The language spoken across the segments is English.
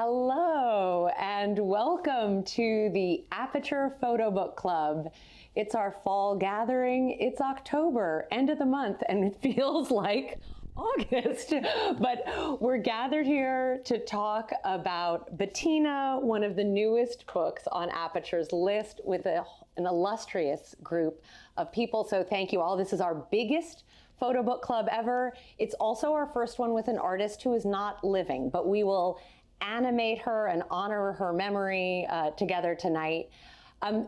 Hello and welcome to the Aperture PhotoBook Club. It's our fall gathering. It's October, end of the month, and it feels like August, but we're gathered here to talk about Bettina, one of the newest books on Aperture's list with an illustrious group of people. So thank you all. This is our biggest photo book club ever. It's also our first one with an artist who is not living, but we will animate her and honor her memory together tonight.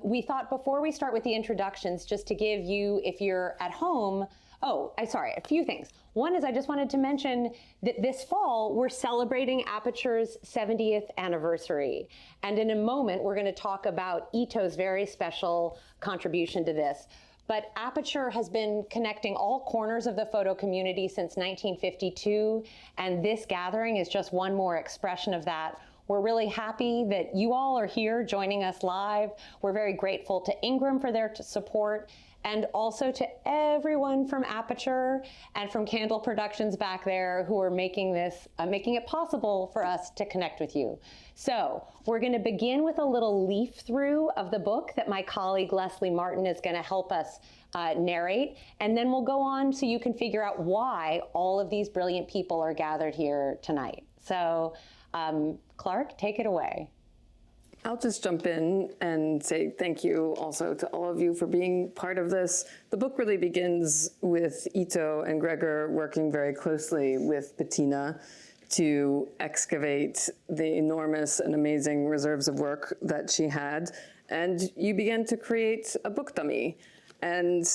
We thought before we start with the introductions, just to give you, if you're at home, a few things. One is I just wanted to mention that this fall we're celebrating Aperture's 70th anniversary. And in a moment, we're going to talk about Yto's very special contribution to this. But Aperture has been connecting all corners of the photo community since 1952, and this gathering is just one more expression of that. We're really happy that you all are here joining us live. We're very grateful to Ingram for their support, and also to everyone from Aperture and from Candle Productions back there who are making this, making it possible for us to connect with you. So we're going to begin with a little leaf through of the book that my colleague Leslie Martin is going to help us narrate, and then we'll go on so you can figure out why all of these brilliant people are gathered here tonight. So Clark, take it away. I'll just jump in and say thank you also to all of you for being part of this. The book really begins with Yto and Gregor working very closely with Bettina to excavate the enormous and amazing reserves of work that she had. And you began to create a book dummy. And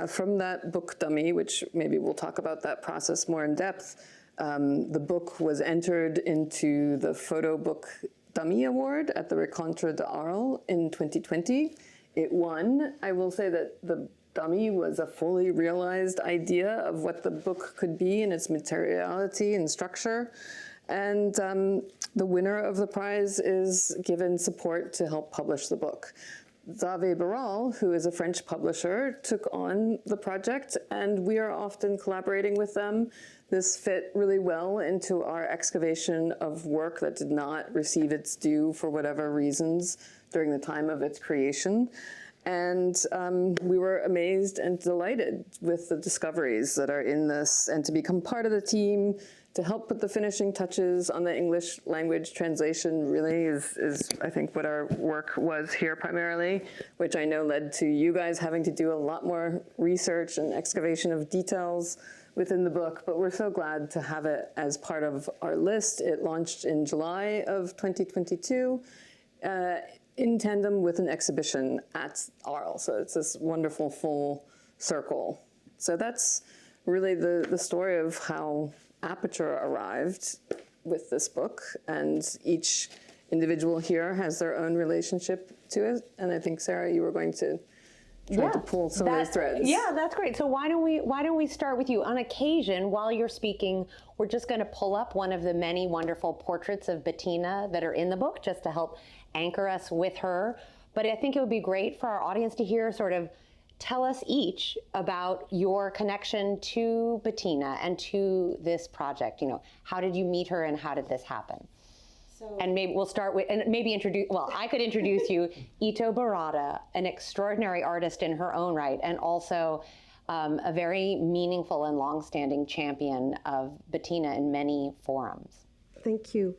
from that book dummy, which maybe we'll talk about that process more in depth, the book was entered into the Photo Book Dummy Award at the Rencontre d'Arles in 2020. It won. I will say that the dummy was a fully realized idea of what the book could be in its materiality and structure. And the winner of the prize is given support to help publish the book. Yto Barrada, who is a French publisher, took on the project, and we are often collaborating with them. This fit really well into our excavation of work that did not receive its due for whatever reasons during the time of its creation. And we were amazed and delighted with the discoveries that are in this, and to become part of the team to help put the finishing touches on the English language translation really is I think, what our work was here primarily, which I know led to you guys having to do a lot more research and excavation of details within the book, but we're so glad to have it as part of our list. It launched in July of 2022 in tandem with an exhibition at Arles. So it's this wonderful full circle. So that's really the story of how Aperture arrived with this book, and each individual here has their own relationship to it. And I think, Sarah, you were going to try to pull some of those threads. Yeah, that's great. So why don't we start with you? On occasion, while you're speaking, we're just going to pull up one of the many wonderful portraits of Bettina that are in the book, just to help anchor us with her. But I think it would be great for our audience to hear sort of tell us each about your connection to Bettina and to this project. You know, how did you meet her and how did this happen? And maybe we'll start with, and maybe I could introduce you, Yto Barrada, an extraordinary artist in her own right, and also a very meaningful and longstanding champion of Bettina in many forums. Thank you.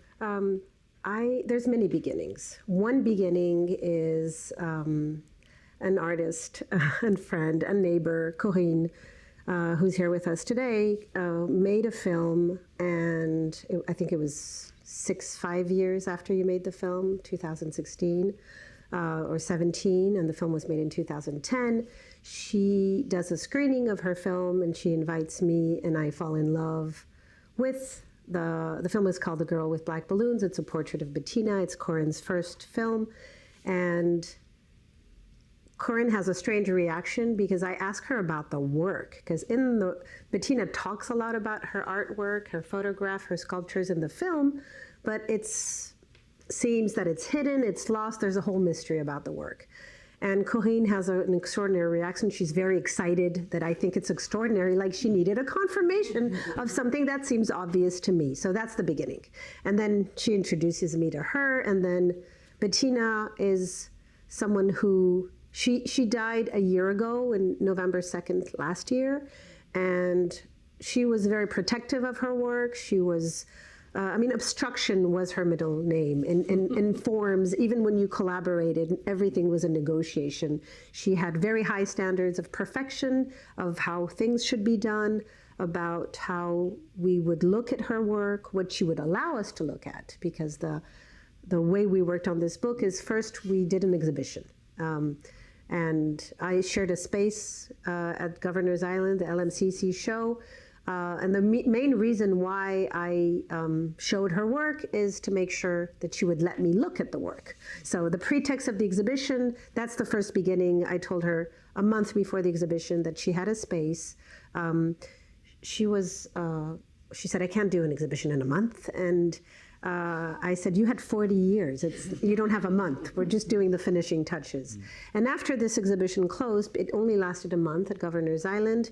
There's many beginnings. One beginning is an artist and friend, a neighbor, Corinne, who's here with us today, made a film, and I think it was 5 years after you made the film, 2016 or 17, and the film was made in 2010. She does a screening of her film, and she invites me, and I fall in love with the film is called The Girl with Black Balloons. It's a portrait of Bettina. It's Corinne's first film, and Corinne has a strange reaction because I ask her about the work, because Bettina talks a lot about her artwork, her photograph, her sculptures in the film, but it seems that it's hidden, it's lost, there's a whole mystery about the work. And Corinne has an extraordinary reaction. She's very excited that I think it's extraordinary, like she needed a confirmation of something that seems obvious to me. So that's the beginning. And then she introduces me to her. And then Bettina is someone who, she died a year ago, in November 2nd last year. And she was very protective of her work. She was, obstruction was her middle name. In forms, even when you collaborated, everything was a negotiation. She had very high standards of perfection, of how things should be done, about how we would look at her work, what she would allow us to look at. Because the way we worked on this book is, first we did an exhibition. And I shared a space at Governor's Island, the LMCC show. And the main reason why I showed her work is to make sure that she would let me look at the work. So the pretext of the exhibition, that's the first beginning. I told her a month before the exhibition that she had a space. She said, I can't do an exhibition in a month. And I said, you had 40 years. You don't have a month. We're just doing the finishing touches. And after this exhibition closed, it only lasted a month at Governor's Island.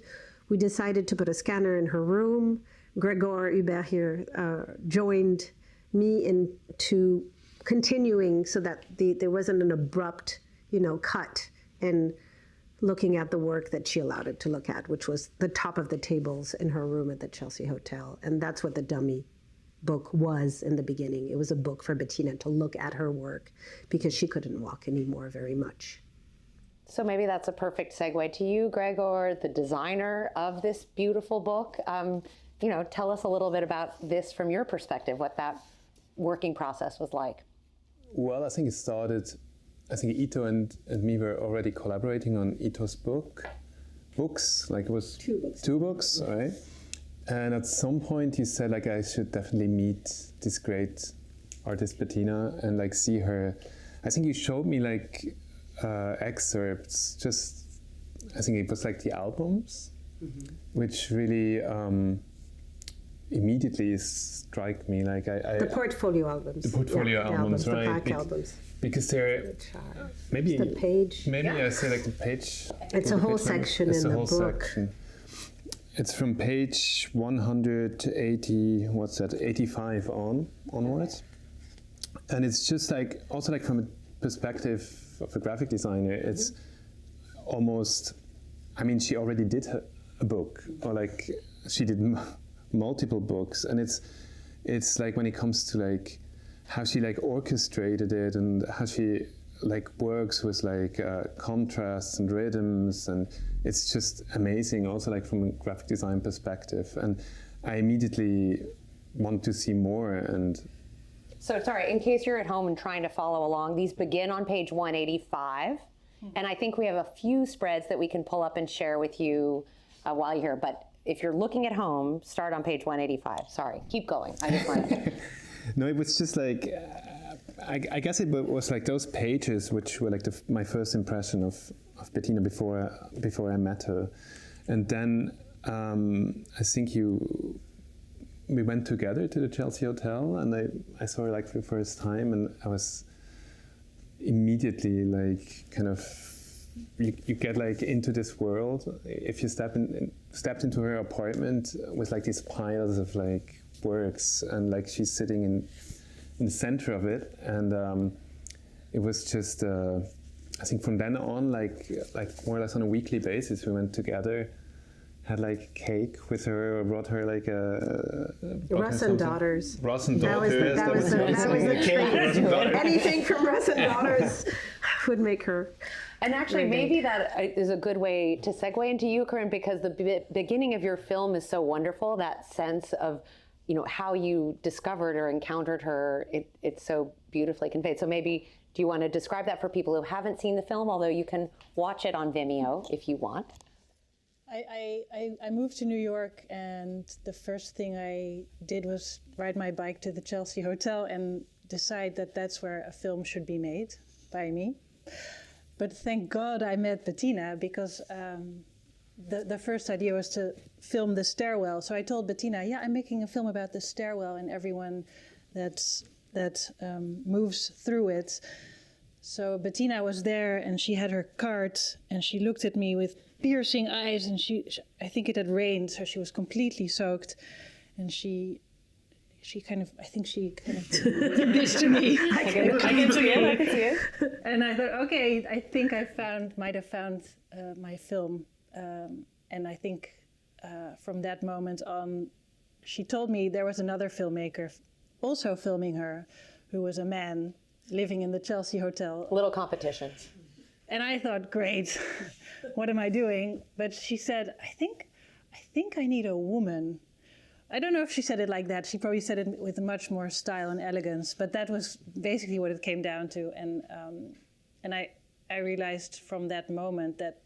We decided to put a scanner in her room. Gregor Huber here joined me into continuing so that there wasn't an abrupt, cut in looking at the work that she allowed it to look at, which was the top of the tables in her room at the Chelsea Hotel. And that's what the dummy book was in the beginning. It was a book for Bettina to look at her work because she couldn't walk anymore very much. So maybe that's a perfect segue to you, Gregor, the designer of this beautiful book. Tell us a little bit about this from your perspective, what that working process was like. Well, I think it started, Yto and me were already collaborating on Yto's books, like it was two books, right? And at some point he said, like, I should definitely meet this great artist Bettina and like see her. I think he showed me like excerpts, just, I think it was like the albums, which really immediately strike me. Like the portfolio albums. The portfolio albums, right? The back albums. Because they're maybe the page. Maybe I say like the page. It's a whole section in the book. Section. It's from page 180. What's that? 85 onwards, and it's just like also like from a perspective of a graphic designer, it's almost, she already did a book, or like she did multiple books, and it's like when it comes to like how she like orchestrated it and how she like works with like contrasts and rhythms, and it's just amazing also like from a graphic design perspective, and I immediately want to see more. And so, sorry, in case you're at home and trying to follow along, these begin on page 185. And I think we have a few spreads that we can pull up and share with you while you're here. But if you're looking at home, start on page 185. Sorry, keep going. I just wanted No, it was just like, I guess it was like those pages which were like my first impression of Bettina before I met her. And then I think we went together to the Chelsea Hotel, and I saw her like for the first time, and I was immediately like kind of, you get like into this world if you stepped into her apartment with like these piles of like works, and like she's sitting in the center of it, and it was just I think from then on like more or less on a weekly basis we went together, had like cake with her, or brought her like Russ and Daughters. Russ and Daughters. That was the treat. Anything from Russ and Daughters would make her. And actually, maybe that is a good way to segue into you, Corinne, because the beginning of your film is so wonderful. That sense of, how you discovered or encountered her, it's so beautifully conveyed. So maybe, do you want to describe that for people who haven't seen the film, although you can watch it on Vimeo if you want? I moved to New York, and the first thing I did was ride my bike to the Chelsea Hotel and decide that that's where a film should be made by me. But thank God I met Bettina, because the first idea was to film the stairwell. So I told Bettina, I'm making a film about the stairwell and everyone that moves through it. So Bettina was there, and she had her cart, and she looked at me with piercing eyes, and I think it had rained, so she was completely soaked, and she kind of did this to me. I can see it. And I thought, okay, I think I might have found my film. And I think from that moment on, she told me there was another filmmaker also filming her, who was a man living in the Chelsea Hotel. Little competition. And I thought, great, what am I doing? But she said, I think I need a woman. I don't know if she said it like that. She probably said it with much more style and elegance, but that was basically what it came down to. And I realized from that moment that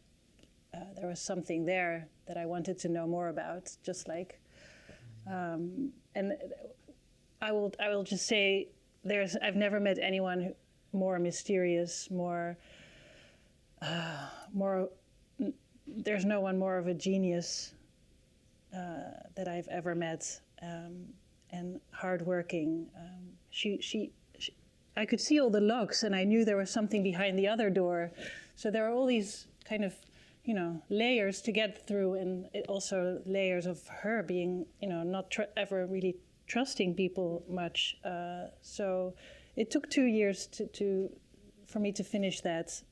there was something there that I wanted to know more about, just like, and I will just say, I've never met anyone more mysterious, there's no one more of a genius that I've ever met, and hardworking. I could see all the locks, and I knew there was something behind the other door. So there are all these kind of, layers to get through, and also layers of her being, not ever really trusting people much. So it took 2 years for me to finish that,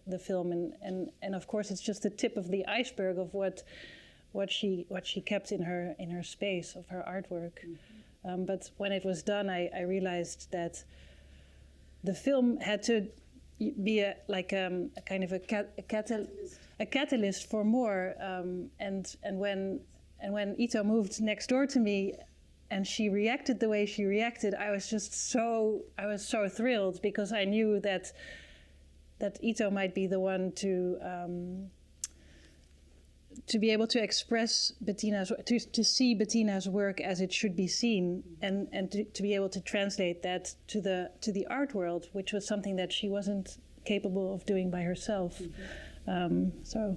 the film, and of course it's just the tip of the iceberg of what she kept in her space of her artwork. Mm-hmm. But when it was done, I realized that the film had to be a kind of a catalyst for more. And when Yto moved next door to me, and she reacted the way she reacted, I was so thrilled, because I knew that Yto might be the one to be able to express to see Bettina's work as it should be seen, and to be able to translate that to the art world, which was something that she wasn't capable of doing by herself. Mm-hmm.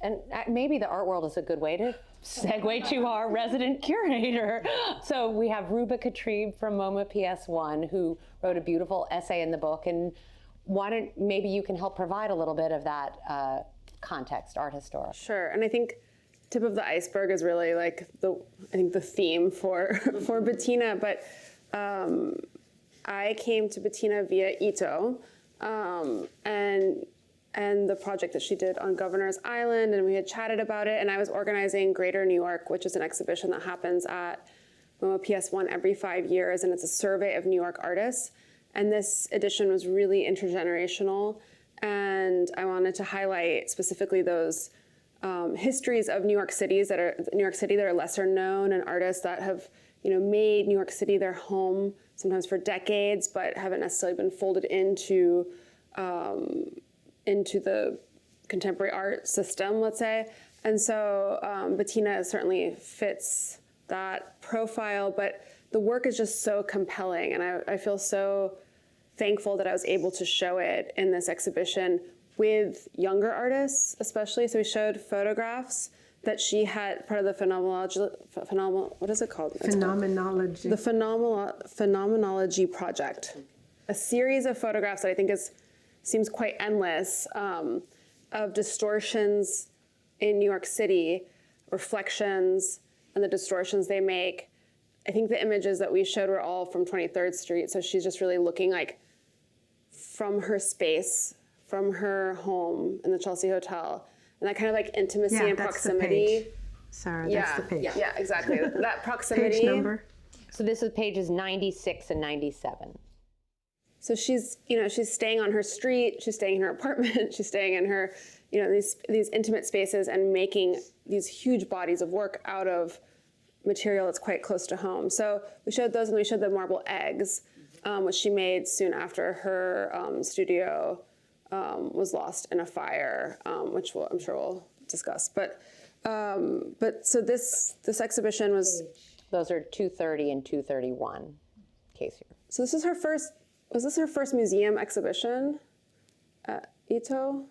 And maybe the art world is a good way to segue to our resident curator. So we have Ruba Katrib from MoMA PS1, who wrote a beautiful essay in the book, and maybe you can help provide a little bit of that context, art historic. Sure, and I think tip of the iceberg is really like the theme for Bettina. But I came to Bettina via Yto, and the project that she did on Governor's Island, and we had chatted about it, and I was organizing Greater New York, which is an exhibition that happens at MoMA PS1 every 5 years, and it's a survey of New York artists. And this edition was really intergenerational, and I wanted to highlight specifically those histories of New York City that are lesser known, and artists that have made New York City their home, sometimes for decades, but haven't necessarily been folded into the contemporary art system, let's say. And so Bettina certainly fits that profile, but the work is just so compelling, and I feel so thankful that I was able to show it in this exhibition with younger artists, especially. So we showed photographs that she had, part of the what is it called? Phenomenology. The Phenomenology Project. A series of photographs that I think seems quite endless, of distortions in New York City, reflections, and the distortions they make. I think the images that we showed were all from 23rd Street, so she's just really looking like from her space, from her home in the Chelsea Hotel, and that kind of like intimacy and proximity. The page. Sarah, that's the page. Yeah, exactly. That proximity. Page number. So this is pages 96 and 97. So she's staying on her street, she's staying in her apartment, she's staying in her, these intimate spaces, and making these huge bodies of work out of material that's quite close to home. So we showed those, and we showed the marble eggs, which she made soon after her studio was lost in a fire, which I'm sure we'll discuss. But so this exhibition was. Those are 230 and 231. Case here. So this is her first. Was this her first museum exhibition at Yto?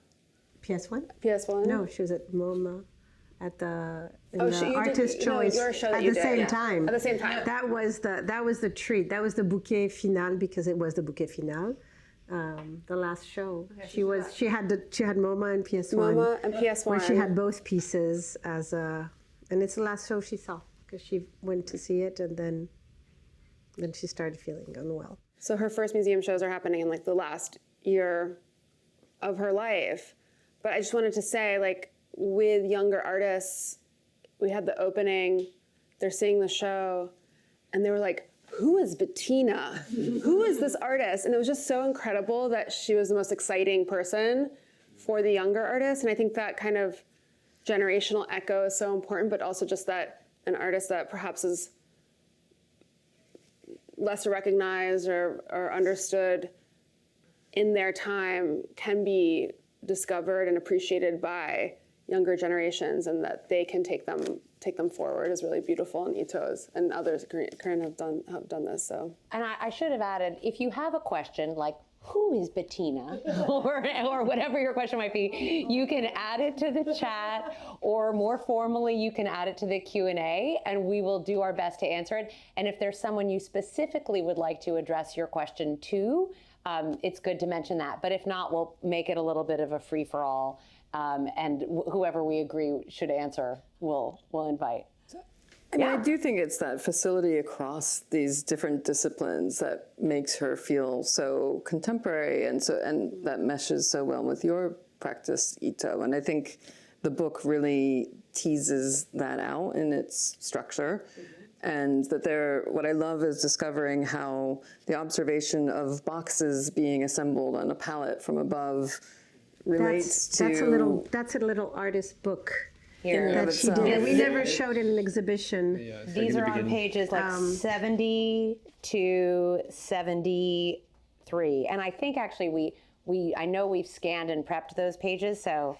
PS1? PS1? No, she was at MoMA at the you Artist did, Choice your show at the same time. At the same time. That was the treat. That was the bouquet final, because it was the bouquet final. the last show. She had MoMA and PS1. MoMA and PS1. Where she had both pieces and it's the last show she saw because she went to see it and then she started feeling unwell. So her first museum shows are happening in like the last year of her life. But I just wanted to say, like, with younger artists, we had the opening, they're seeing the show, and they were like, who is Bettina? Who is this artist? And it was just so incredible that she was the most exciting person for the younger artists. And I think that kind of generational echo is so important, but also just that an artist that perhaps is less recognized or understood in their time can be discovered and appreciated by younger generations, and that they can take them forward is really beautiful. And Yto's and others, Corinne, have done this. So, and I should have added, if you have a question like who is Bettina, or whatever your question might be, you can add it to the chat, or more formally, you can add it to the Q&A, and we will do our best to answer it. And if there's someone you specifically would like to address your question to, it's good to mention that. But if not, we'll make it a little bit of a free-for-all, and whoever we agree should answer, we'll invite. I mean, I do think it's that facility across these different disciplines that makes her feel so contemporary, and that meshes so well with your practice, Yto. And I think the book really teases that out in its structure. And that what I love is discovering how the observation of boxes being assembled on a palette from above relates to... That's a little artist book. Here. That she did. We never showed in an exhibition. Yeah, These are on pages like 70 to 73. And I think actually I know we've scanned and prepped those pages, so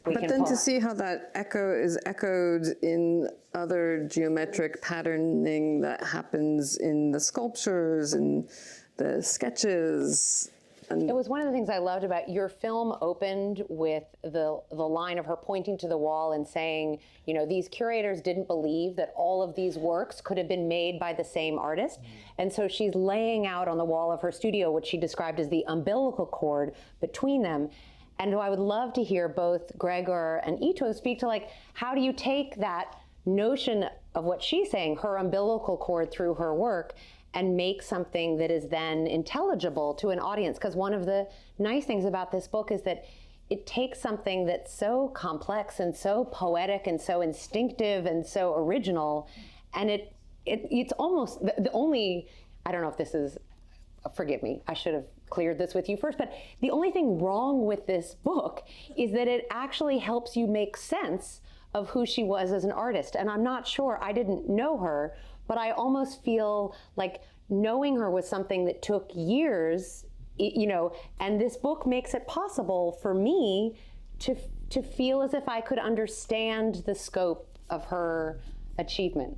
we can But then pull. to see how that echo is echoed in other geometric patterning that happens in the sculptures and the sketches. It was one of the things I loved about your film. Opened with the line of her pointing to the wall and saying, you know, these curators didn't believe that all of these works could have been made by the same artist. And so she's laying out on the wall of her studio what she described as the umbilical cord between them. And I would love to hear both Gregor and Yto speak to, like, how do you take that notion of what she's saying, her umbilical cord through her work, and make something that is then intelligible to an audience? Because one of the nice things about this book is that it takes something that's so complex and so poetic and so instinctive and so original, and it's almost the only, I don't know if this is, forgive me, I should have cleared this with you first, but the only thing wrong with this book is that it actually helps you make sense of who she was as an artist. And I'm not sure, I didn't know her, but I almost feel like knowing her was something that took years, you know, and this book makes it possible for me to feel as if I could understand the scope of her achievement.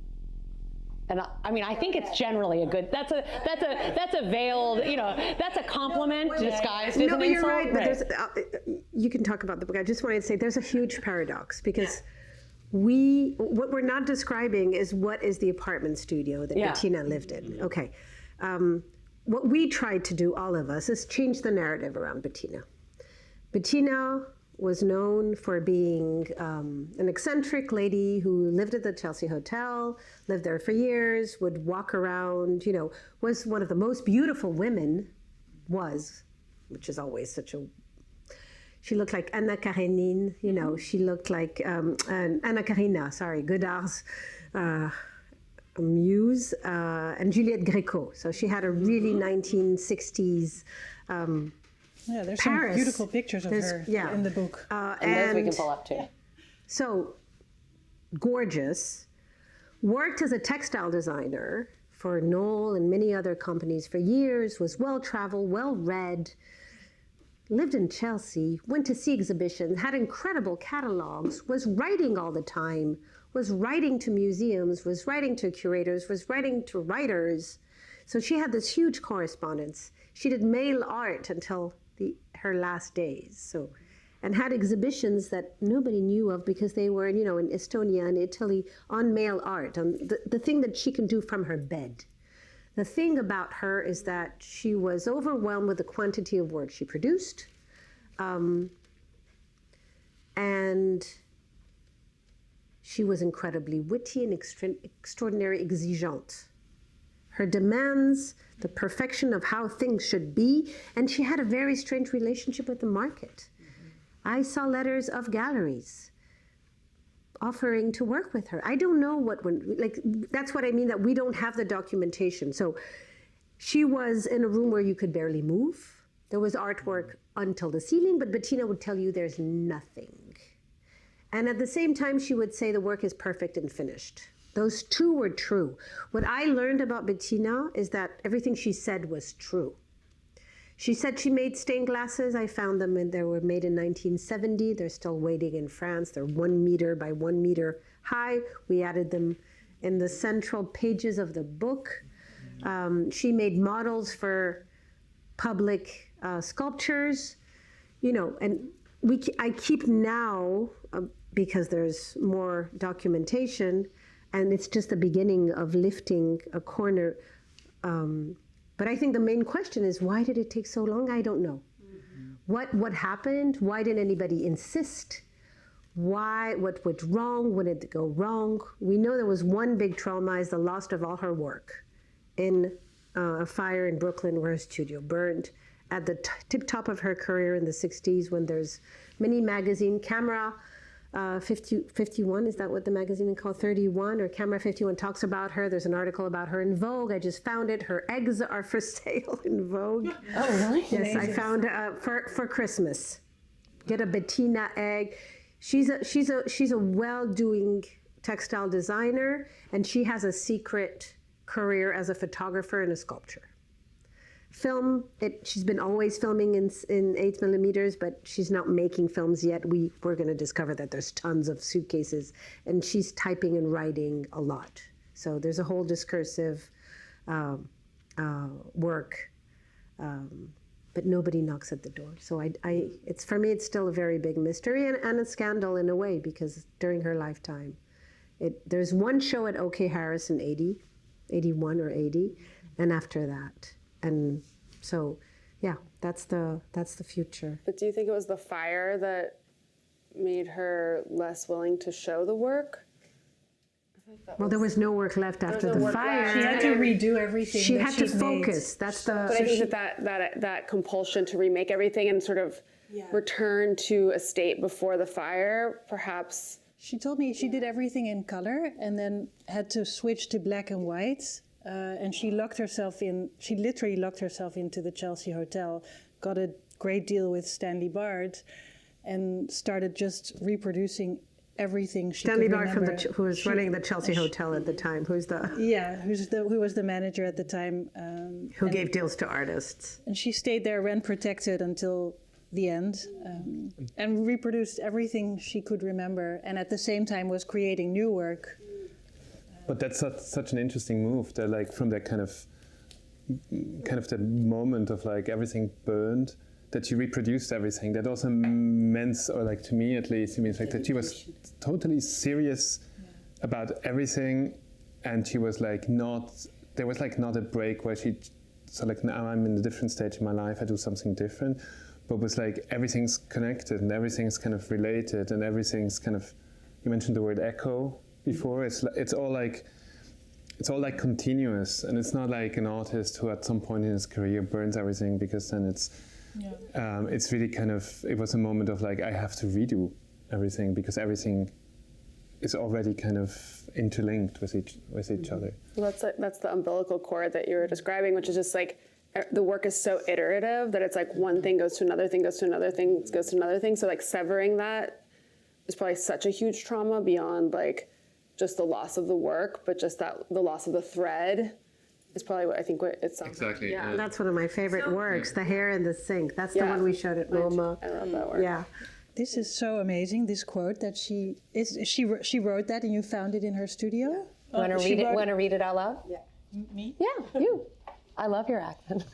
And I mean, I think it's generally a good, that's a veiled, you know, that's a compliment disguised as an insult. No, you're right, but you can talk about the book. I just wanted to say there's a huge paradox, because what we're not describing is what is the apartment studio that Bettina lived in. Okay. What we tried to do, all of us, is change the narrative around Bettina. Bettina was known for being an eccentric lady who lived at the Chelsea Hotel, lived there for years, would walk around, you know, was one of the most beautiful women, which is always such a... She looked like Anna Karenine, you know, she looked like Anna Karina, Godard's muse, and Juliette Gréco. So she had a really 1960s there's Paris. Some beautiful pictures of her in the book. And those we can pull up too. So gorgeous, worked as a textile designer for Knoll and many other companies for years, was well-traveled, well-read, lived in Chelsea, went to see exhibitions, had incredible catalogs, was writing all the time, was writing to museums, was writing to curators, was writing to writers. So she had this huge correspondence. She did mail art until her last days. So, and had exhibitions that nobody knew of because they were, you know, in Estonia and Italy on mail art, on the thing that she can do from her bed. The thing about her is that she was overwhelmed with the quantity of work she produced. And she was incredibly witty and extraordinarily exigeante. Her demands, the perfection of how things should be, and she had a very strange relationship with the market. I saw letters of galleries offering to work with her. I don't know that's what I mean, that we don't have the documentation. So she was in a room where you could barely move. There was artwork until the ceiling, but Bettina would tell you there's nothing. And at the same time, she would say the work is perfect and finished. Those two were true. What I learned about Bettina is that everything she said was true. She said she made stained glasses. I found them, and they were made in 1970. They're still waiting in France. They're 1 meter by 1 meter high. We added them in the central pages of the book. She made models for public sculptures, and I keep now, because there's more documentation, and it's just the beginning of lifting a corner. But I think the main question is, why did it take so long? I don't know. What happened? Why didn't anybody insist? What went wrong? When did it go wrong? We know there was one big trauma, is the loss of all her work in a fire in Brooklyn where her studio burned at the tip-top of her career in the 60s, when there's many magazine, Camera 51, is that what the magazine is called? 31, or Camera 51 talks about her. There's an article about her in Vogue. I just found it. Her eggs are for sale in Vogue. Oh, really? Yes, I found for Christmas. Get a Bettina egg. She's a well-doing textile designer, and she has a secret career as a photographer and a sculptor. She's been always filming in 8mm, but she's not making films yet. We're going to discover that there's tons of suitcases, and she's typing and writing a lot. So there's a whole discursive work, but nobody knocks at the door. So for me, it's still a very big mystery and a scandal in a way, because during her lifetime, there's one show at OK Harris in 81 or 80, and after that. And so, yeah, that's the future. But do you think it was the fire that made her less willing to show the work? Well, there was no work left after the fire. She had to redo everything. She had to focus. But I think that compulsion to remake everything and sort of return to a state before the fire, perhaps. She told me she did everything in color and then had to switch to black and white. And she literally locked herself into the Chelsea Hotel, got a great deal with Stanley Bard, and started just reproducing everything she Stanley could Bard, remember. who was running the Chelsea Hotel at the time, who was the manager at the time. Who gave deals to artists. And she stayed there rent protected until the end, and reproduced everything she could remember, and at the same time was creating new work. But that's such an interesting move. That like from that kind of the moment of like everything burned, that you reproduced everything. That also meant, or like to me at least, it means like that she was totally serious about everything, and she was like there was like not a break where so like now I'm in a different stage in my life, I do something different, but it was like everything's connected and everything's kind of related and everything's kind of, you mentioned the word echo before, it's all like continuous, and it's not like an artist who at some point in his career burns everything, because then it's really kind of, it was a moment of like, I have to redo everything because everything is already kind of interlinked with each other. Well, that's the umbilical cord that you were describing, which is just like the work is so iterative that it's like one thing goes to another thing, goes to another thing, goes to another thing. So like severing that is probably such a huge trauma beyond like just the loss of the work, but just that the loss of the thread is probably what it sounds exactly. Yeah, that's one of my favorite works, The Hair in the Sink. That's the one we showed at MoMA. I love that work. Yeah. This is so amazing, this quote that she wrote that and you found it in her studio? Want to read it out loud? Yeah. Me? Yeah, you. I love your accent.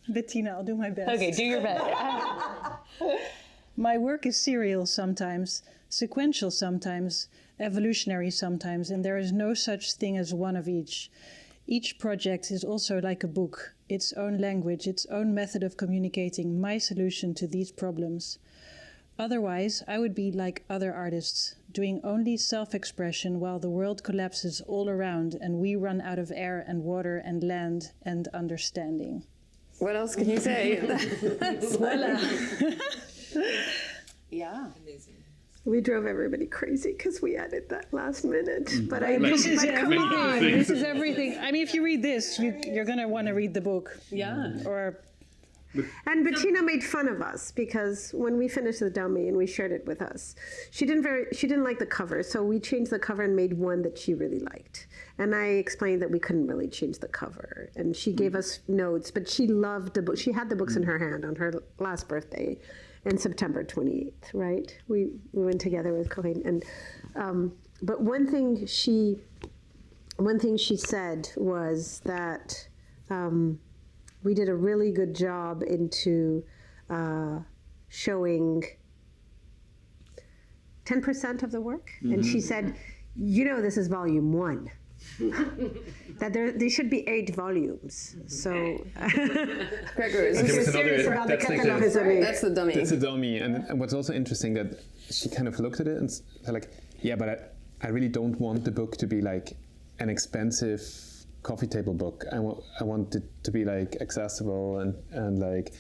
Bettina, I'll do my best. Okay, do your best. My work is serial sometimes, sequential sometimes, evolutionary sometimes, and there is no such thing as one of each. Each project is also like a book, its own language, its own method of communicating my solution to these problems. Otherwise, I would be like other artists, doing only self-expression while the world collapses all around and we run out of air and water and land and understanding. What else can you say? Voila. Yeah. We drove everybody crazy because we added that last minute. But This is everything. This is everything. I mean, if you read this, you're going to want to read the book. Yeah. Or And Bettina made fun of us because when we finished the dummy and we shared it with us, she didn't like the cover, so we changed the cover and made one that she really liked. And I explained that we couldn't really change the cover, and she gave us notes. But she loved the book. She had the books in her hand on her last birthday, in September 28th. Right? We went together with Corinne, and but one thing she said was that. We did a really good job into showing 10% of the work. And she said, this is volume 1. That there should be 8 volumes. So Gregor, is Okay, this but serious about the that's like catalog is amazing. that's the dummy. That's a dummy, and what's also interesting that she kind of looked at it and said like, yeah, but I really don't want the book to be like an expensive coffee table book. I want it to be like accessible and like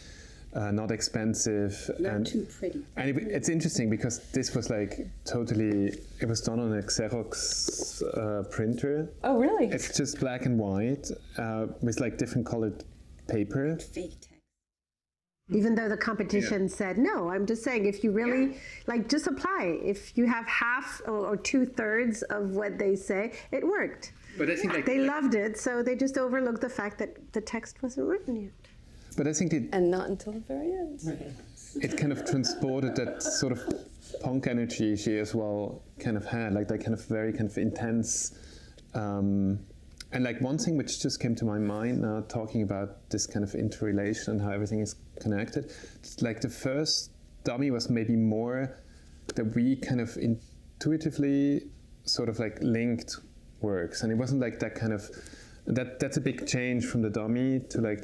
not expensive. Not too pretty. And it's interesting because this was like totally, it was done on a Xerox printer. Oh, really? It's just black and white with like different colored paper. Even though the competition said, no, I'm just saying, if you really, just apply. If you have half or 2/3 of what they say, it worked. But I think They loved it, so they just overlooked the fact that the text wasn't written yet. But I think And not until the very end. it kind of transported that sort of punk energy she as well kind of had, like that kind of very kind of intense. And like one thing which just came to my mind now, talking about this kind of interrelation and how everything is connected, it's like the first dummy was maybe more that we kind of intuitively sort of like linked works, and it wasn't like that kind of that's a big change from the dummy to like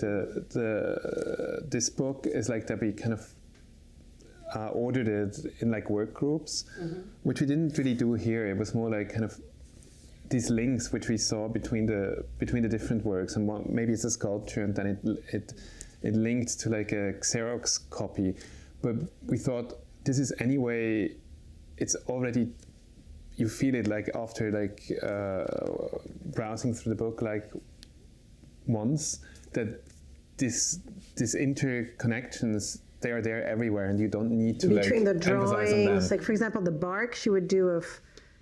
this book is like that we kind of ordered it in like work groups, which we didn't really do here. It was more like kind of these links which we saw between the different works, and maybe it's a sculpture, and then it linked to like a Xerox copy, but we thought this is anyway, it's already. You feel it like after like browsing through the book like once that this interconnections, they are there everywhere, and you don't need to Between like the emphasize on drawings, them. like for example, the bark, she would do a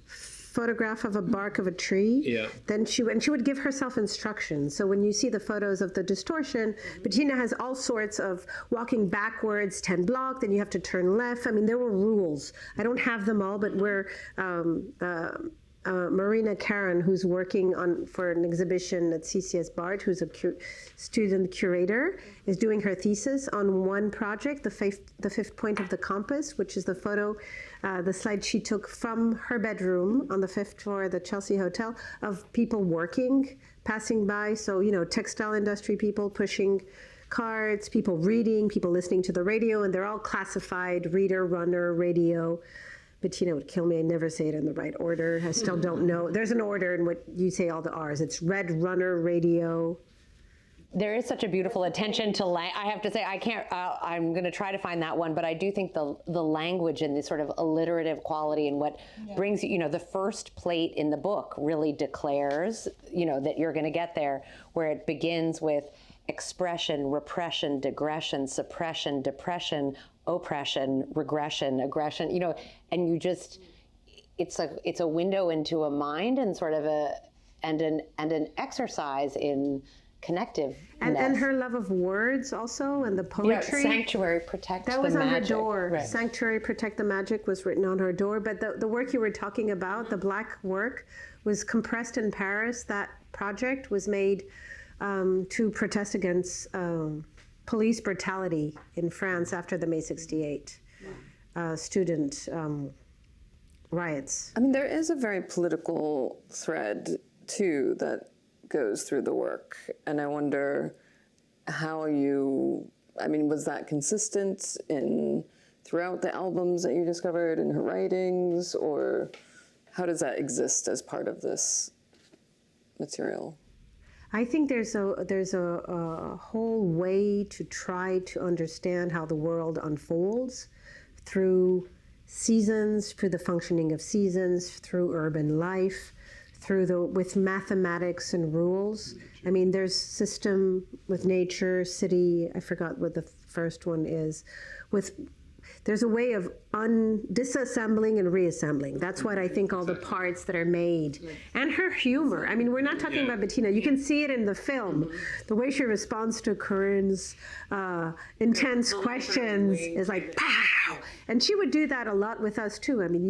photograph of a bark of a tree. Yeah. Then she would give herself instructions. So when you see the photos of the distortion, Bettina has all sorts of walking backwards 10 blocks, then you have to turn left. I mean, there were rules. I don't have them all, but we're Marina Karen, who's working for an exhibition at CCS Borch, who's a student curator, is doing her thesis on one project, the fifth point of the compass, which is the photo, the slide she took from her bedroom on the 5th floor of the Chelsea Hotel of people working, passing by. So, textile industry people pushing carts, people reading, people listening to the radio, and they're all classified: reader, runner, radio. Bettina would kill me. I never say it in the right order. I still don't know. There's an order in what you say all the R's. It's red, runner, radio. There is such a beautiful attention to I have to say, I can't, I'm going to try to find that one, but I do think the language and the sort of alliterative quality and what brings, the first plate in the book really declares, that you're going to get there, where it begins with expression, repression, digression, suppression, depression, oppression, regression, aggression, and you just, it's a window into a mind and sort of an exercise in connectiveness. And her love of words also, and the poetry. Sanctuary, protect the magic. That was on her door. Right. Sanctuary, protect the magic was written on her door. But the work you were talking about, the black work, was compressed in Paris. That project was made to protest against police brutality in France after the May 68 student riots. I mean, there is a very political thread, too, that goes through the work. And I wonder how you, I mean, was that consistent throughout the albums that you discovered in her writings, or how does that exist as part of this material? I think there's a whole way to try to understand how the world unfolds through seasons, through the functioning of seasons, through urban life, with mathematics and rules. I mean, there's system with nature, city. I forgot what the first one is. There's a way of disassembling and reassembling. That's what I think all the parts that are made. And her humor. I mean, we're not talking about Bettina. You can see it in the film. The way she responds to Corinne's intense questions is like, pow! And she would do that a lot with us too. I mean,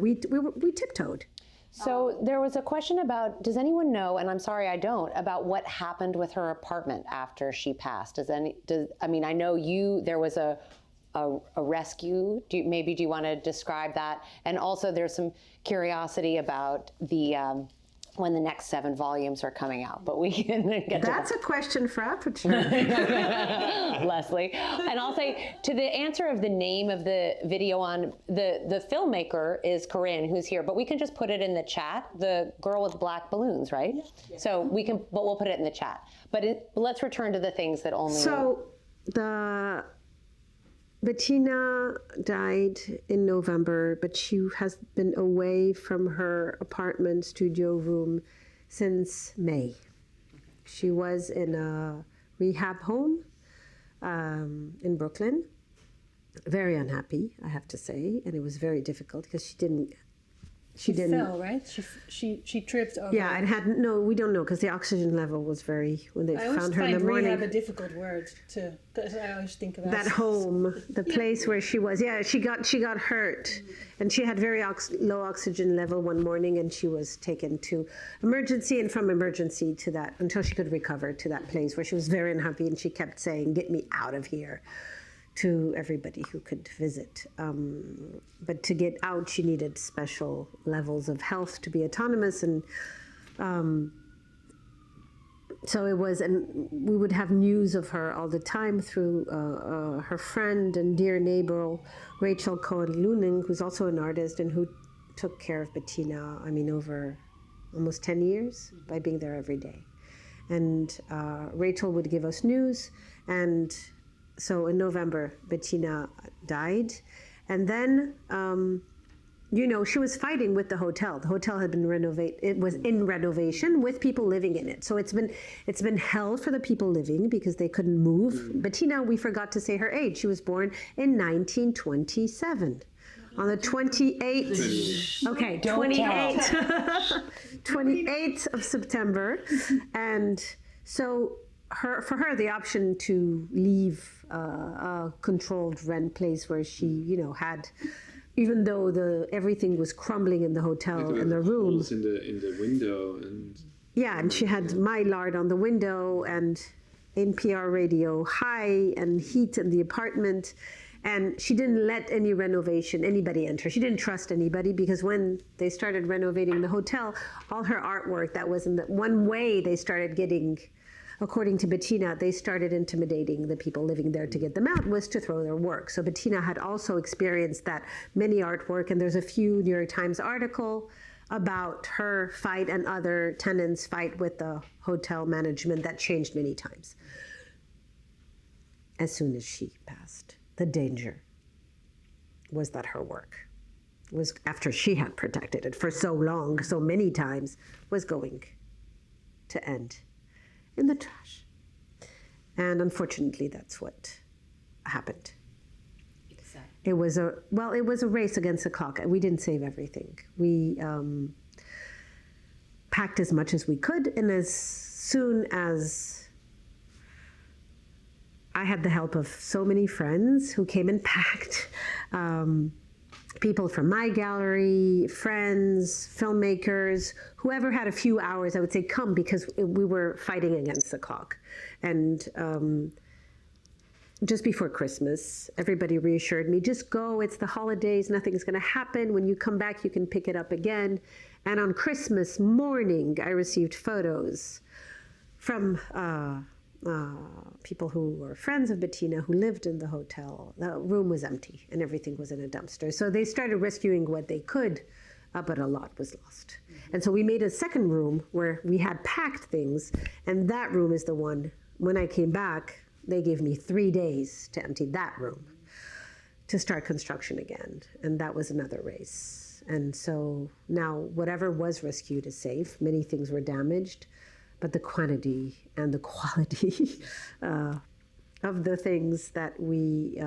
we tiptoed. So there was a question about, does anyone know, and I'm sorry I don't, about what happened with her apartment after she passed? I mean, I know there was a rescue. Do you want to describe that? And also there's some curiosity about when the next 7 volumes are coming out, but we can get to That's a question for Aperture. Leslie. And I'll say, to the answer of the name of the video on, the filmmaker is Corinne, who's here, but we can just put it in the chat, the girl with black balloons, right? Yeah. So we'll put it in the chat. But let's return to the things that only... So Bettina died in November, but she has been away from her apartment studio room since May. She was in a rehab home in Brooklyn. Very unhappy, I have to say, and it was very difficult because she didn't. She fell, right? She tripped over. Yeah, and we don't know because the oxygen level was when they found her in the morning. I always find rehab a difficult word because I always think about that home, the place where she was. Yeah, she got hurt, and she had very low oxygen level one morning, and she was taken to emergency, and from emergency to that until she could recover to that place where she was very unhappy, and she kept saying, "Get me out of here," to everybody who could visit. But to get out, she needed special levels of health to be autonomous. And so it was, and we would have news of her all the time through her friend and dear neighbor, Rachel Cohen-Luning, who's also an artist and who took care of Bettina, over almost 10 years by being there every day. And Rachel would give us news, and so in November, Bettina died. And then, she was fighting with the hotel. The hotel had been renovated. It was in renovation with people living in it. So it's been hell for the people living because they couldn't move. Bettina, we forgot to say her age. She was born in 1927. On the 28th, 28th of September. And so for her, the option to leave a controlled rent place where she, had, even though everything was crumbling in the hotel and the rooms. In the window and she had mylar on the window and NPR radio high and heat in the apartment. And she didn't let anybody enter. She didn't trust anybody because when they started renovating the hotel, all her artwork that was in the one way they started getting. According to Bettina, they started intimidating the people living there to get them out, was to throw their work. So Bettina had also experienced that many artwork, and there's a few New York Times article about her fight and other tenants' fight with the hotel management that changed many times. As soon as she passed, the danger was that her work was, after she had protected it for so long, so many times, was going to end in the trash. And unfortunately, that's what happened. Exactly. It was a race against the clock. We didn't save everything. We packed as much as we could, and as soon as I had the help of so many friends who came and packed, people from my gallery, friends, filmmakers, whoever had a few hours, I would say come, because we were fighting against the clock. And just before Christmas. Everybody reassured me, just go, it's the holidays, nothing's going to happen. When you come back, you can pick it up again. And on Christmas morning, I received photos from people who were friends of Bettina who lived in the hotel. The room was empty and everything was in a dumpster. So they started rescuing what they could, but a lot was lost. And so we made a second room where we had packed things, and that room is the one, when I came back, they gave me 3 days to empty that room to start construction again. And that was another race. And so now whatever was rescued is safe. Many things were damaged, but the quantity and the quality of the things that we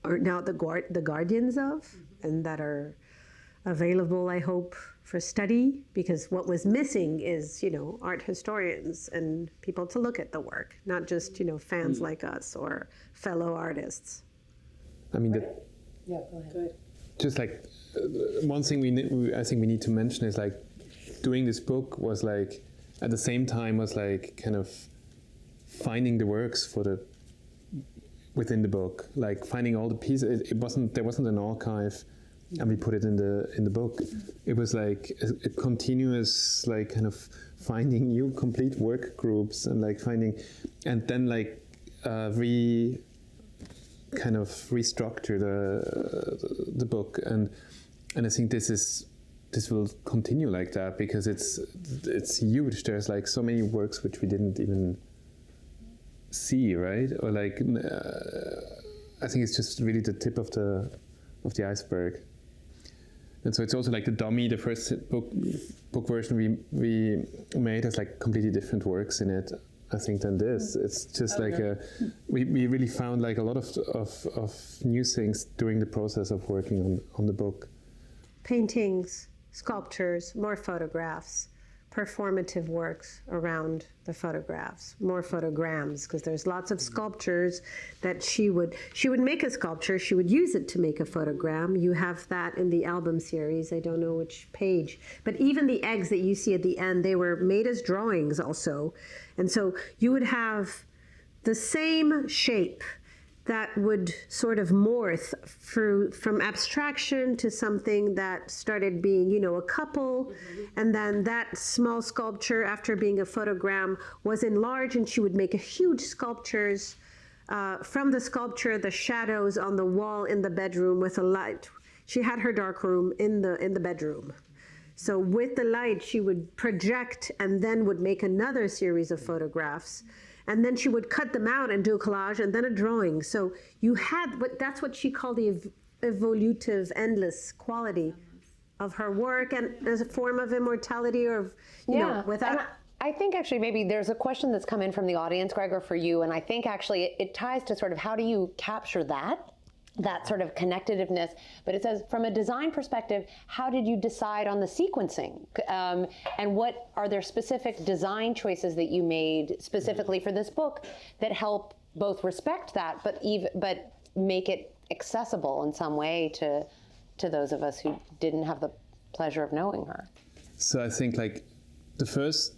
are now the guardians of, and that are available, I hope, for study, because what was missing is, art historians and people to look at the work, not just, fans like us or fellow artists. I mean, Yeah, go ahead. Good. just like one thing I think we need to mention is like doing this book was like at the same time was like kind of finding the works for within the book, like finding all the pieces. There wasn't an archive, and we put it in the book. It was like a continuous like kind of finding new complete work groups and like finding, and then like restructure the book, and I think this will continue like that because it's huge. There's like so many works which we didn't even see, right? Or like I think it's just really the tip of the iceberg. And so it's also like the dummy, the first book version we made has like completely different works in it, I think, than this. It's just we really found like a lot of new things during the process of working on the book. Paintings, sculptures, more photographs, performative works around the photographs, more photograms, because there's lots of sculptures that she would make a sculpture, she would use it to make a photogram. You have that in the album series, I don't know which page, but even the eggs that you see at the end, they were made as drawings also. And so you would have the same shape that would sort of morph from abstraction to something that started being, a couple, and then that small sculpture, after being a photogram, was enlarged, and she would make a huge sculptures. From the sculpture, the shadows on the wall in the bedroom with a light. She had her dark room in the bedroom. So with the light, she would project and then would make another series of photographs. And then she would cut them out and do a collage and then a drawing. So you had, that's what she called the evolutive, endless quality of her work, and as a form of immortality, or, without. And I think actually maybe there's a question that's come in from the audience, Gregor, for you. And I think actually it ties to sort of how do you capture that sort of connectedness, but it says from a design perspective, how did you decide on the sequencing? And what are there specific design choices that you made specifically for this book that help both respect that, but make it accessible in some way to those of us who didn't have the pleasure of knowing her? So I think like the first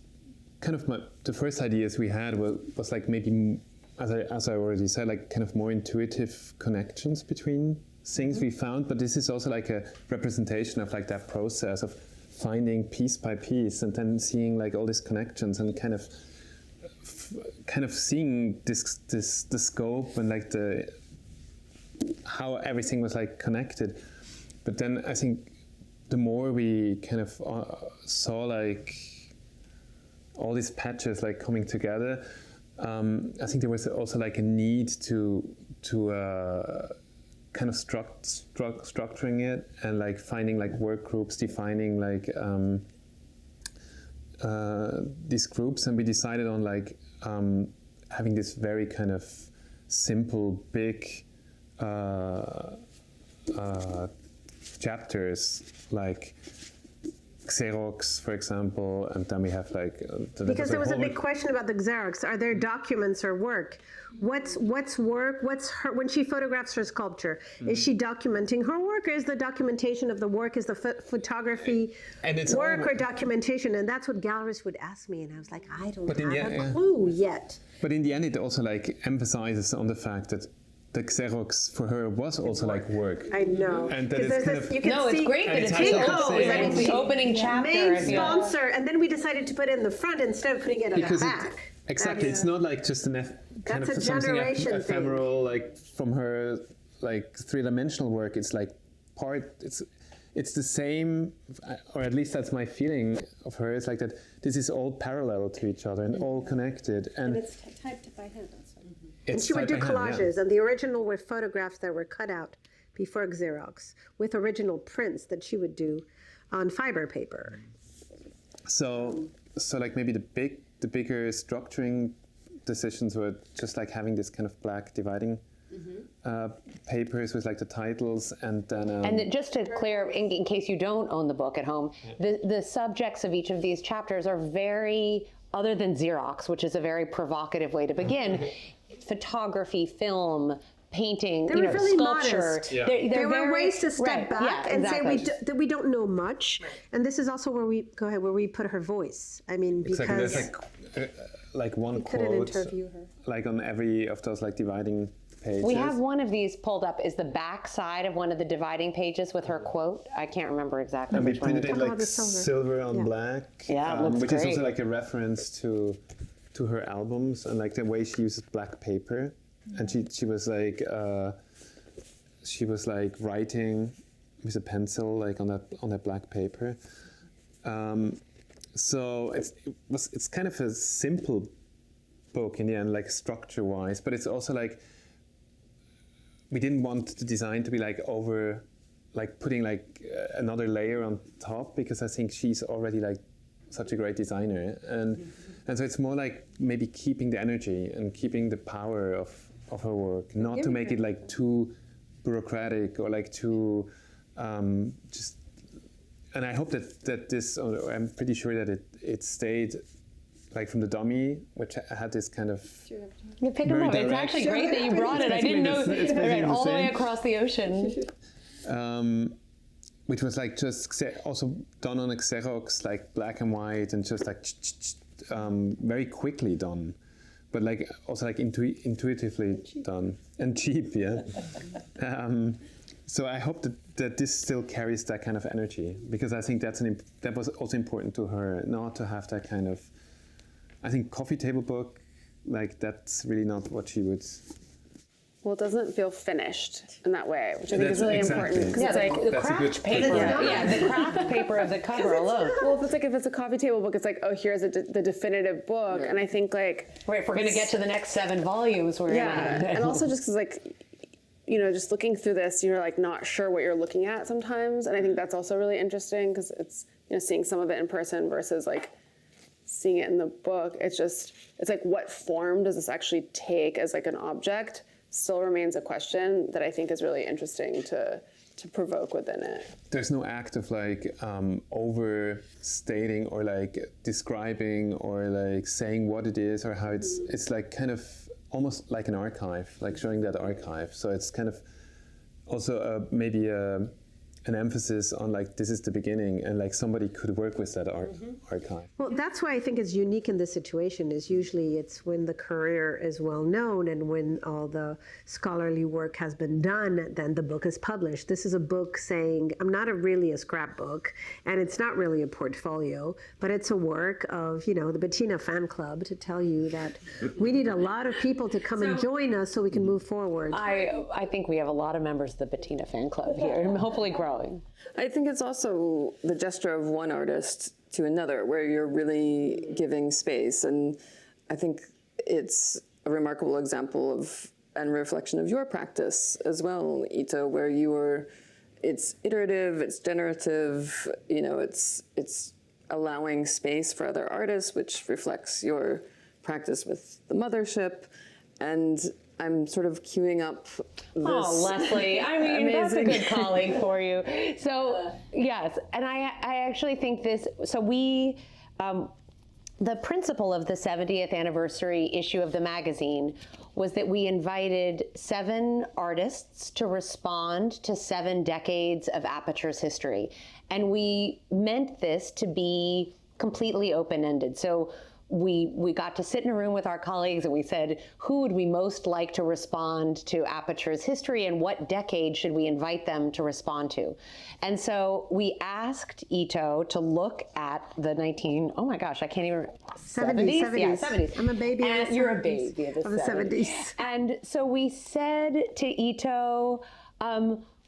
ideas we had was like maybe, as I already said, like kind of more intuitive connections between things we found, but this is also like a representation of like that process of finding piece by piece and then seeing like all these connections and kind of seeing the scope and like how everything was like connected. But then I think the more we kind of saw like all these patches like coming together, I think there was also like a need to kind of structuring it and like finding like work groups, defining like these groups, and we decided on like having this very kind of simple, big chapters, like Xerox, for example, and then we have like Because there was a big question about the Xerox. Are there documents or work? What's work? What's her when she photographs her sculpture? Is she documenting her work, or is the documentation of the work is the photography And it's work or documentation? And that's what gallerists would ask me, and I was like, I don't But in have the a end, clue yet. But in the end, it also like emphasizes on the fact that the Xerox for her was also like work. I know. And that 'Cause it's there's kind this- of- you can No, it's see great that And it's it's so also close. the And it's the opening chapter. main if you- sponsor, and then we decided to put it in the front instead of putting it in the because back. exactly, it's not like just kind That's of a something generation thing. ephemeral, like from her like three-dimensional work. It's like it's the same, or at least that's my feeling of her. It's like that. This is all parallel to each other and all connected, and it's typed by hand also. And she would do typed by hand, yeah. collages, and the original were photographs that were cut out before Xerox with original prints that she would do on fiber paper. So like maybe the bigger structuring decisions were just like having this kind of black dividing papers with like the titles, and then And just to clear, in case you don't own the book at home, the subjects of each of these chapters are very, other than Xerox, which is a very provocative way to begin, photography, film, painting, They were really sculpture. modest. Yeah. There were very- ways to step right, back yeah, and exactly. say that we don't know much. And this is also where we put her voice. I mean, because exactly. There's like one couldn't quote interview her. like on every of those like dividing pages. We have one of these pulled up, is the back side of one of the dividing pages with her quote. I can't remember exactly And we which one. printed it in is. like the silver. silver on Yeah. black, Yeah, it looks which is great. also like a reference to her albums and like the way she uses black paper. And she was like writing with a pencil like on that black paper. So it's kind of a simple book in the end, like structure-wise, but it's also like we didn't want the design to be like over, like putting like another layer on top, because I think she's already like such a great designer, and so it's more like maybe keeping the energy and keeping the power of her work, not to make it like too bureaucratic or like too just. And I hope that this, or I'm pretty sure that it stayed like from the dummy, which had this kind of. You pick them very up. It's direct. actually great that you brought it. I didn't know. It's basically Right, the all the way same. across the ocean. Which was like just also done on a Xerox, like black and white, and just like very quickly done, but like also like intuitively done and cheap, yeah. So I hope that this still carries that kind of energy, because I think that was also important to her, not to have that kind of, I think, coffee table book, like that's really not what she would. Well, it doesn't feel finished in that way, which I think is really exactly. important. 'Cause Yeah, it's like, the That's a good craft paper. point. Yeah, the craft paper of the cover alone. well, if it's a coffee table book, it's like, oh, here's the definitive book, and I think like, Right, if we're going to get to the next 7 volumes, we're yeah, gonna. and also just because like, you know, just looking through this, you're like not sure what you're looking at sometimes, and I think that's also really interesting because it's, you know, seeing some of it in person versus like seeing it in the book. It's like, what form does this actually take as like an object? Still remains a question that I think is really interesting to provoke within it. There's no act of like overstating or like describing or like saying what it is or how it's like kind of almost like an archive, like showing that archive. So it's kind of also maybe an emphasis on like this is the beginning, and like somebody could work with that archive. Well, that's why I think it's unique in this situation, is usually it's when the career is well known and when all the scholarly work has been done, then the book is published. This is a book saying, I'm not really a scrapbook, and it's not really a portfolio, but it's a work of, you know, the Bettina fan club to tell you that we need a lot of people to come and join us so we can move forward. I think we have a lot of members of the Bettina fan club here, and hopefully growing. I think it's also the gesture of one artist to another, where you're really giving space. And I think it's a remarkable example of and reflection of your practice as well, Yto, where it's iterative, it's generative, you know, it's allowing space for other artists, which reflects your practice with the mothership. And I'm sort of queuing up this. Oh, Lesley, I mean, that's a amazing- good colleague for you. So, yes, and I actually think this, so we, the principle of the 70th anniversary issue of the magazine was that we invited 7 artists to respond to 7 decades of Aperture's history. And we meant this to be completely open-ended. So we got to sit in a room with our colleagues and we said, who would we most like to respond to Aperture's history and what decade should we invite them to respond to? And so we asked Yto to look at the 70s. Yeah, 70s. I'm a baby of the You're a 70s. baby of the Of the 70s. And so we said to Yto,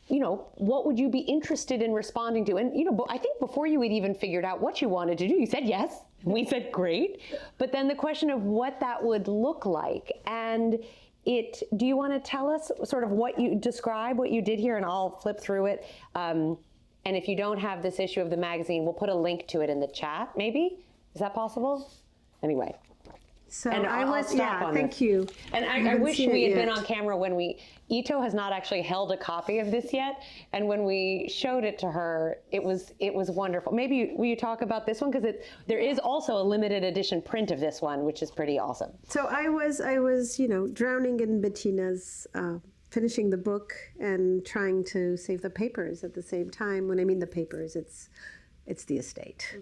you know, what would you be interested in responding to? And, you know, I think before you had even figured out what you wanted to do, you said yes. We said great. But then the question of what that would look like. And do you want to tell us sort of describe what you did here, and I'll flip through it. And if you don't have this issue of the magazine, we'll put a link to it in the chat, maybe? Is that possible? Anyway. So And I'll stop on thank this. you. And I haven't wish seen we it had been yet. on camera when Yto has not actually held a copy of this yet. And when we showed it to her, it was wonderful. Maybe will you talk about this one? Because there is also a limited edition print of this one, which is pretty awesome. So I was, you know, drowning in Bettina's, finishing the book and trying to save the papers at the same time. When I mean the papers, it's the estate.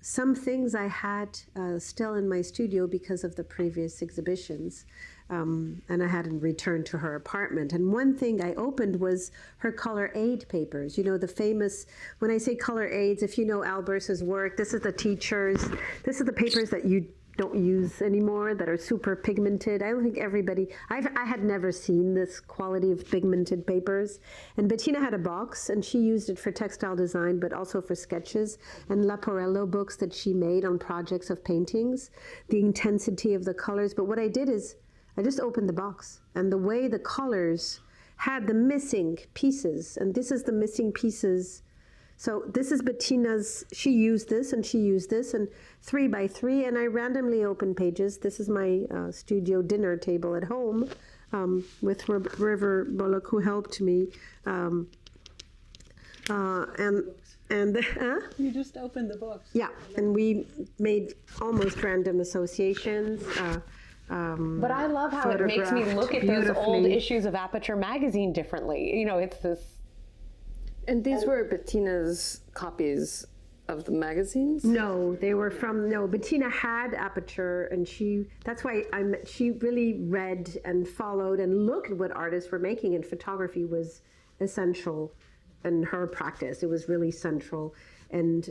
Some things I had still in my studio because of the previous exhibitions, and I hadn't returned to her apartment. And one thing I opened was her color aid papers. You know, the famous, when I say color aids, if you know Albert's work, this is the teachers, this is the papers that you don't use anymore, that are super pigmented. I don't think everybody, I had never seen this quality of pigmented papers. And Bettina had a box, and she used it for textile design, but also for sketches and Laporello books that she made on projects of paintings, the intensity of the colors. But what I did is I just opened the box, and the way the colors had the missing pieces, and this is the missing pieces. So this is Bettina's, she used this and she used this, and 3 by 3, and I randomly opened pages. This is my studio dinner table at home with River Bullock, who helped me. You just opened the box. Yeah, and we made almost random associations. But I love how it makes me look at those old beautifully. issues of Aperture magazine differently. You know, it's this. And these were Bettina's copies of the magazines? No, they were Bettina had Aperture, and that's why she really read and followed and looked at what artists were making, and photography was essential in her practice. It was really central. And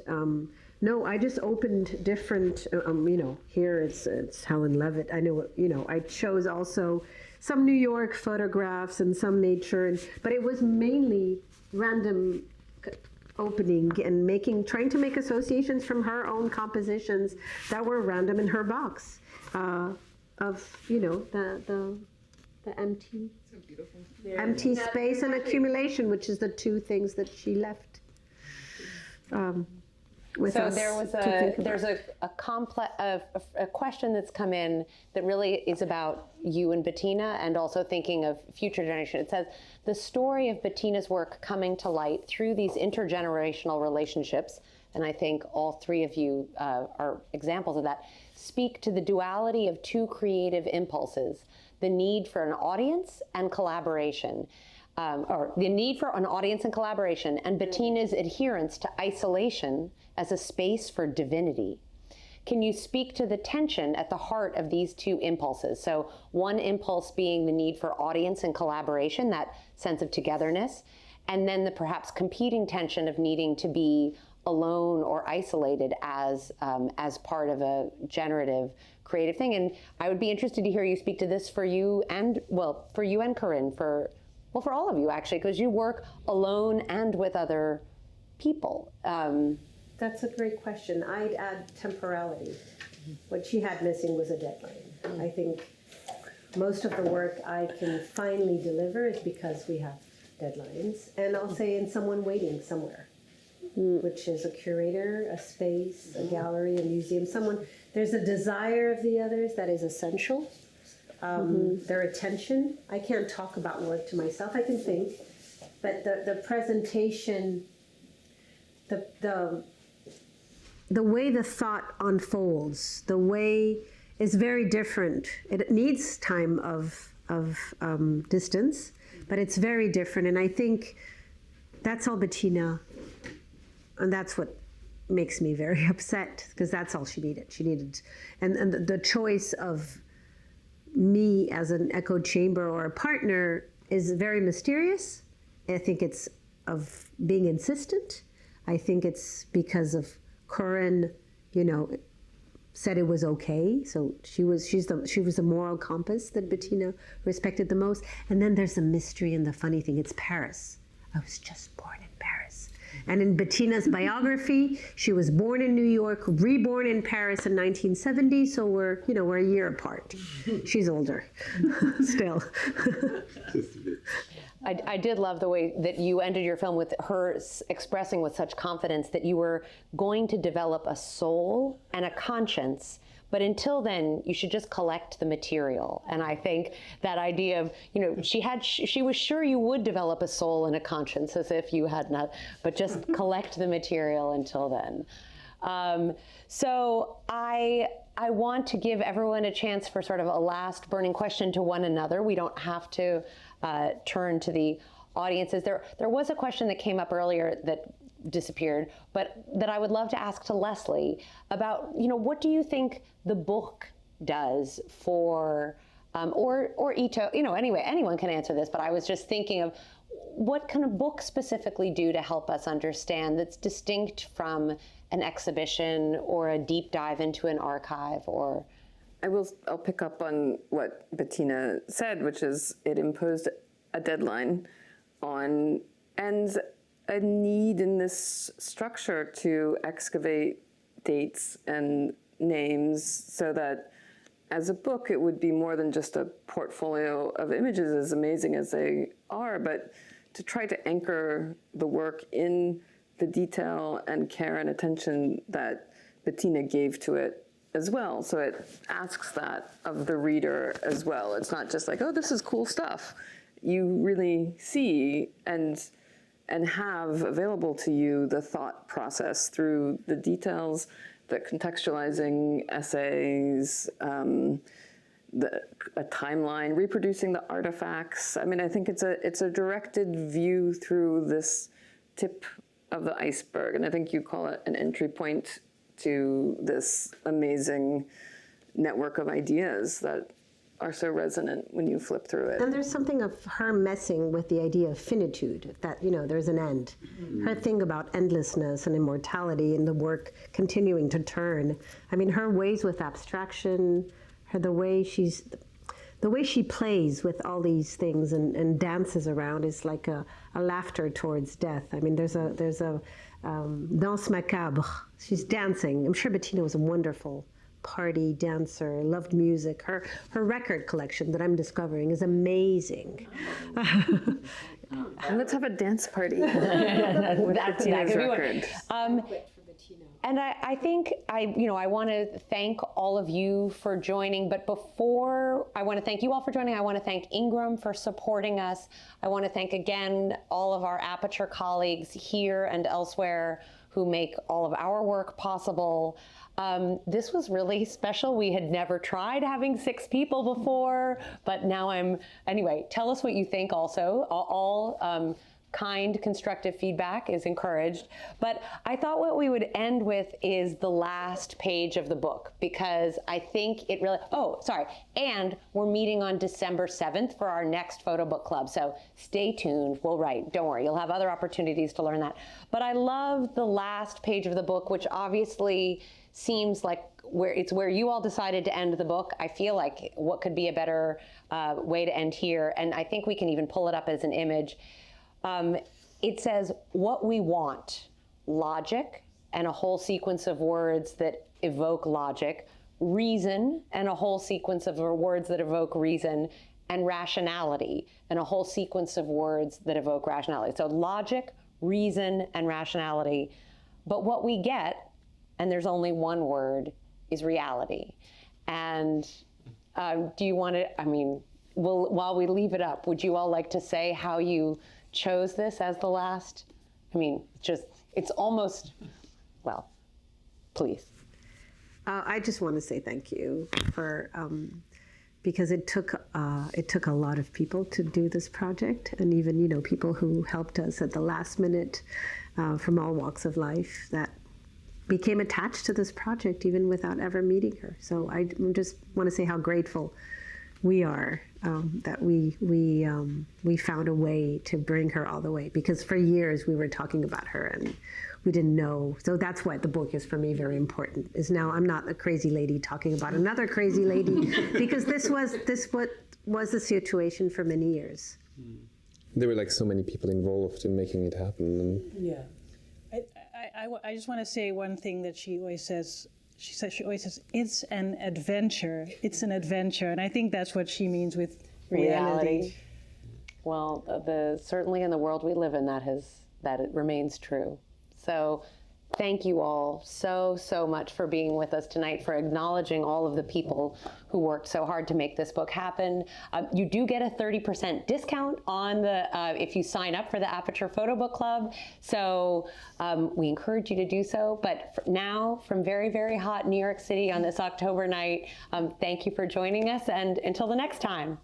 no, I just opened different, you know, here it's Helen Levitt. I know, you know, I chose also some New York photographs and some nature, but it was mainly random opening and trying to make associations from her own compositions that were random in her box of, you know, the empty, empty space and accumulation, which is the two things that she left with So us. there's a question that's come in that really is about you and Bettina, and also thinking of future generation. It says, the story of Bettina's work coming to light through these intergenerational relationships, and I think all 3 of you are examples of that, speak to the duality of 2 creative impulses, the need for an audience and collaboration. Or the need for an audience and collaboration, and Bettina's adherence to isolation as a space for divinity. Can you speak to the tension at the heart of these 2 impulses? So one impulse being the need for audience and collaboration, that sense of togetherness, and then the perhaps competing tension of needing to be alone or isolated as part of a generative creative thing. And I would be interested to hear you speak to this for you and Corinne, for all of you actually, because you work alone and with other people. That's a great question. I'd add temporality. What she had missing was a deadline. I think most of the work I can finally deliver is because we have deadlines. And I'll say in someone waiting somewhere, which is a curator, a space, a gallery, a museum, there's a desire of the others that is essential. their attention. I can't talk about work to myself, I can think, but the presentation, the way the thought unfolds, the way is very different. It needs time of distance, but it's very different. And I think that's all Bettina, and that's what makes me very upset, because that's all she needed. And the choice of me as an echo chamber or a partner is very mysterious. I think it's of being insistent. I think it's because of Corinne, said it was okay. So she was the moral compass that Bettina respected the most. And then there's the mystery and the funny thing. It's Paris. I was just born in Paris. And in Bettina's biography, she was born in New York, reborn in Paris in 1970. So we're a year apart. She's older, still. I did love the way that you ended your film with her expressing with such confidence that you were going to develop a soul and a conscience, but until then, you should just collect the material. And I think that idea of, she was sure you would develop a soul and a conscience, as if you had not, but just collect the material until then. So I want to give everyone a chance for sort of a last burning question to one another. We don't have to turn to the audiences. There was a question that came up earlier that disappeared, but that I would love to ask to Lesley about, what do you think the book does for, or Yto, anyway, anyone can answer this, but I was just thinking of what can a book specifically do to help us understand that's distinct from an exhibition or a deep dive into an archive? Or I'll pick up on what Bettina said, which is it imposed a deadline on and a need in this structure to excavate dates and names so that as a book it would be more than just a portfolio of images, as amazing as they are, but to try to anchor the work in the detail and care and attention that Bettina gave to it as well. So it asks that of the reader as well. It's not just like, oh, this is cool stuff. You really see and have available to you the thought process through the details, the contextualizing essays, a timeline, reproducing the artifacts. I mean, I think it's a directed view through this tip of the iceberg, and I think you call it an entry point to this amazing network of ideas that are so resonant when you flip through it. And there's something of her messing with the idea of finitude, that, there's an end. Her thing about endlessness and immortality and the work continuing to turn. I mean, her ways with abstraction, the way she plays with all these things and dances around is like a laughter towards death. I mean, there's a danse macabre. She's dancing. I'm sure Bettina was a wonderful party dancer, loved music. Her record collection that I'm discovering is amazing. Let's have a dance party with Bettina's Bettina's record. And I think I want to thank all of you for joining, but before I want to thank you all for joining, I want to thank Ingram for supporting us. I want to thank again all of our Aperture colleagues here and elsewhere who make all of our work possible. This was really special. We had never tried having 6 people before, but now anyway, tell us what you think also. All kind, constructive feedback is encouraged. But I thought what we would end with is the last page of the book, because I think it really, and we're meeting on December 7th for our next photo book club. So stay tuned, we'll write, don't worry, you'll have other opportunities to learn that. But I love the last page of the book, which obviously seems like where you all decided to end the book. I feel like what could be a better way to end here, and I think we can even pull it up as an image. It says, what we want: logic and a whole sequence of words that evoke logic, reason and a whole sequence of words that evoke reason, and rationality and a whole sequence of words that evoke rationality. So logic, reason, and rationality. But what we get, and there's only one word, is reality. And Do you want to, I mean, while we leave it up, would you all like to say how you chose this as the last? I mean, it's almost, well, please. I just want to say thank you for, because it took a lot of people to do this project, and even people who helped us at the last minute from all walks of life that became attached to this project even without ever meeting her. So I just want to say how grateful we are that we found a way to bring her all the way, because for years we were talking about her and we didn't know. So that's why the book is for me very important, is now I'm not a crazy lady talking about another crazy lady, because this was the situation for many years. There were like so many people involved in making it happen. And Yeah. I just want to say one thing that she always says. She always says, it's an adventure. It's an adventure. And I think that's what she means with reality. Well, certainly in the world we live in, that it remains true. So thank you all so much for being with us tonight, for acknowledging all of the people who worked so hard to make this book happen. You do get a 30% discount on if you sign up for the Aperture PhotoBook Club. So we encourage you to do so. But now, from very, very hot New York City on this October night, thank you for joining us, and until the next time.